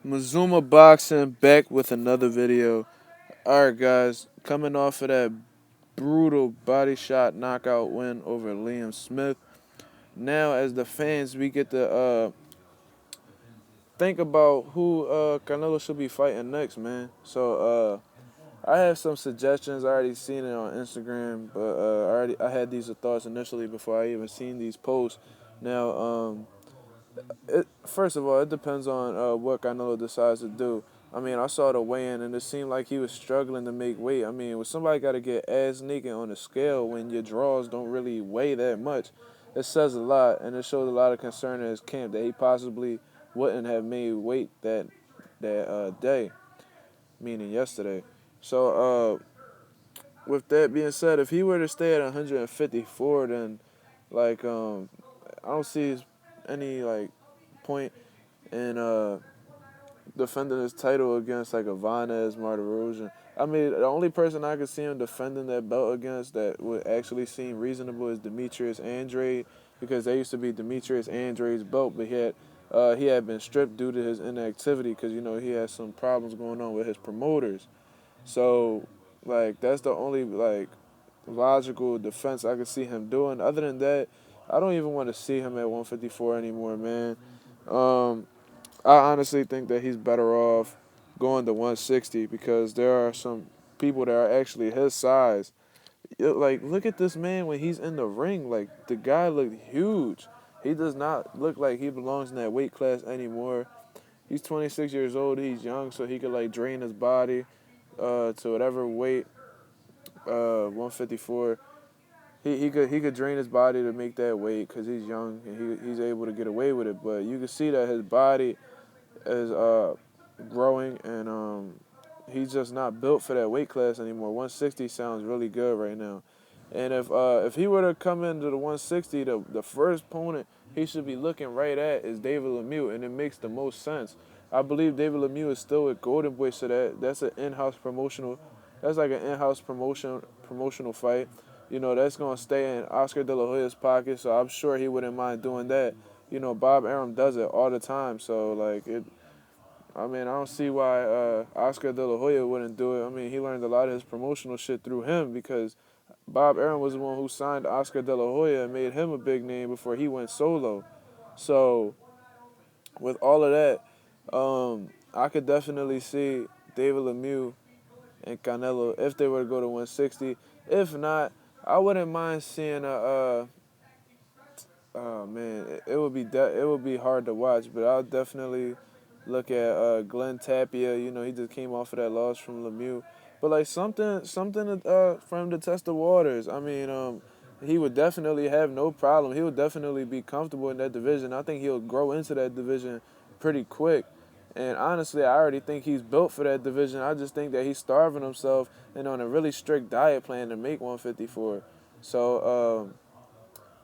Mazuma Boxing back with another video. Alright, guys, coming off of that brutal body shot knockout win over Liam Smith. Now, as the fans, we get to think about who Canelo should be fighting next, man. So, I have some suggestions. I already seen it on Instagram, but I had these thoughts initially before I even seen these posts. Now, first of all, it depends on what Canelo decides to do. I mean, I saw the weigh-in, and it seemed like he was struggling to make weight. I mean, when somebody got to get ass naked on the scale when your draws don't really weigh that much, it says a lot, and it shows a lot of concern in his camp that he possibly wouldn't have made weight that day, meaning yesterday. So, with that being said, if he were to stay at 154, then I don't see any point in defending his title against like Alvarez, Martirosyan. I mean, the only person I could see him defending that belt against that would actually seem reasonable is Demetrius Andrade, because they used to be Demetrius Andrade's belt, but he had been stripped due to his inactivity because he had some problems going on with his promoters. So that's the only logical defense I could see him doing. Other than that, I don't even want to see him at 154 anymore, man. Um, I honestly think that he's better off going to 160 because there are some people that are actually his size. Like, look at this man when he's in the ring. Like, the guy looked huge. He does not look like he belongs in that weight class anymore. He's 26 years old. He's young, so he could drain his body to whatever weight, 154. He could drain his body to make that weight because he's young and he's able to get away with it. But you can see that his body is growing, and he's just not built for that weight class anymore. 160 sounds really good right now. And if he were to come into the 160, the first opponent he should be looking right at is David Lemieux, and it makes the most sense. I believe David Lemieux is still with Golden Boy, so that's an in-house promotional. That's like an in-house promotional fight. That's gonna stay in Oscar De La Hoya's pocket, so I'm sure he wouldn't mind doing that. Bob Arum does it all the time, so it. I mean, I don't see why Oscar De La Hoya wouldn't do it. I mean, he learned a lot of his promotional shit through him because Bob Arum was the one who signed Oscar De La Hoya and made him a big name before he went solo. So, with all of that, I could definitely see David Lemieux and Canelo if they were to go to 160. If not, I wouldn't mind seeing oh man, it would be hard to watch, but I'll definitely look at Glenn Tapia. He just came off of that loss from Lemieux, but something for him to test the waters. I mean, he would definitely have no problem. He would definitely be comfortable in that division. I think he'll grow into that division pretty quick. And honestly, I already think he's built for that division. I just think that he's starving himself and on a really strict diet plan to make 154. So,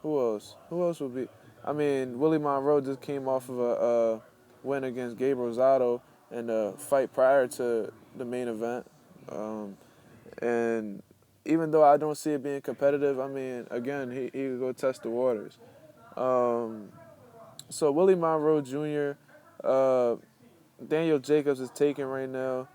who else? Who else would be? I mean, Willie Monroe just came off of a win against Gabe Rosado in the fight prior to the main event. And even though I don't see it being competitive, I mean, again, he could go test the waters. Um, so Willie Monroe Jr., Daniel Jacobs is taken right now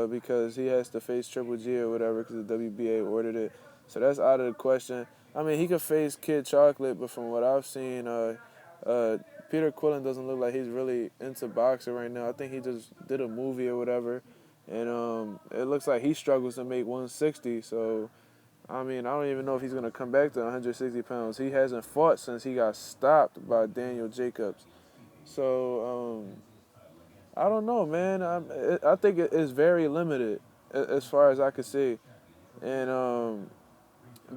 because he has to face Triple G or whatever because the WBA ordered it. So that's out of the question. I mean, he could face Kid Chocolate, but from what I've seen, Peter Quillen doesn't look like he's really into boxing right now. I think he just did a movie or whatever, and it looks like he struggles to make 160. So, I mean, I don't even know if he's going to come back to 160 pounds. He hasn't fought since he got stopped by Daniel Jacobs. So, I don't know, man. I think it is very limited as far as I can see. And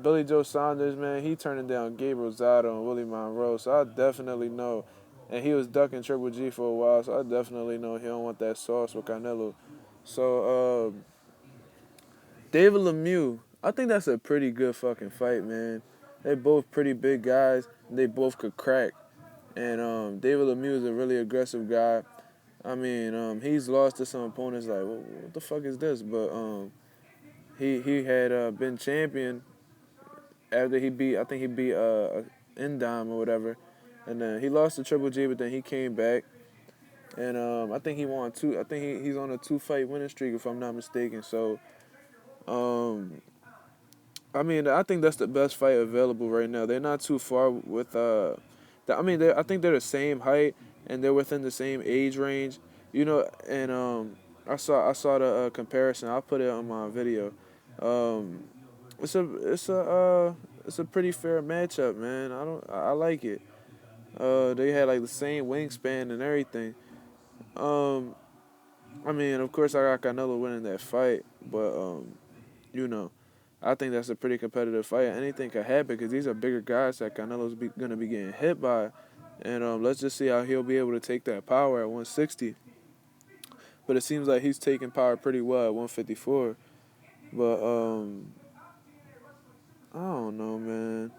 Billy Joe Saunders, man, he turning down Gabe Rosado and Willie Monroe, so I definitely know. And he was ducking Triple G for a while, so I definitely know he don't want that sauce with Canelo. So David Lemieux, I think that's a pretty good fucking fight, man. They both pretty big guys. They both could crack. And David Lemieux is a really aggressive guy. I mean, he's lost to some opponents like, what the fuck is this? But he had been champion after he beat, I think he beat Endime or whatever, and then he lost to Triple G, but then he came back. And I think he won two. I think he's on a 2 fight winning streak if I'm not mistaken. So um, I mean, I think that's the best fight available right now. They're not too far with. I mean, I think they're the same height and they're within the same age range. You know, and I saw the comparison. I'll put it on my video. Um, it's a pretty fair matchup, man. I like it. They had like the same wingspan and everything. Um, I mean, of course, I got Canelo winning that fight, but you know. I think that's a pretty competitive fight. Anything could happen because these are bigger guys that Canelo's gonna be getting hit by, and let's just see how he'll be able to take that power at 160. But it seems like he's taking power pretty well at 154. But I don't know, man.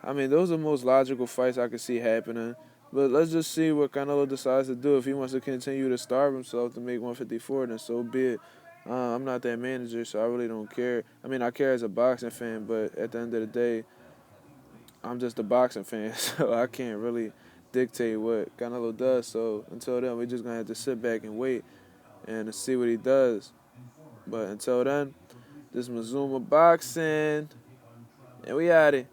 I mean, those are the most logical fights I could see happening. But let's just see what Canelo decides to do. If he wants to continue to starve himself to make 154, then so be it. I'm not that manager, so I really don't care. I mean, I care as a boxing fan, but at the end of the day, I'm just a boxing fan, so I can't really dictate what Canelo does. So until then, we're just gonna have to sit back and wait and see what he does. But until then, this is Mazuma Boxing, and we out it.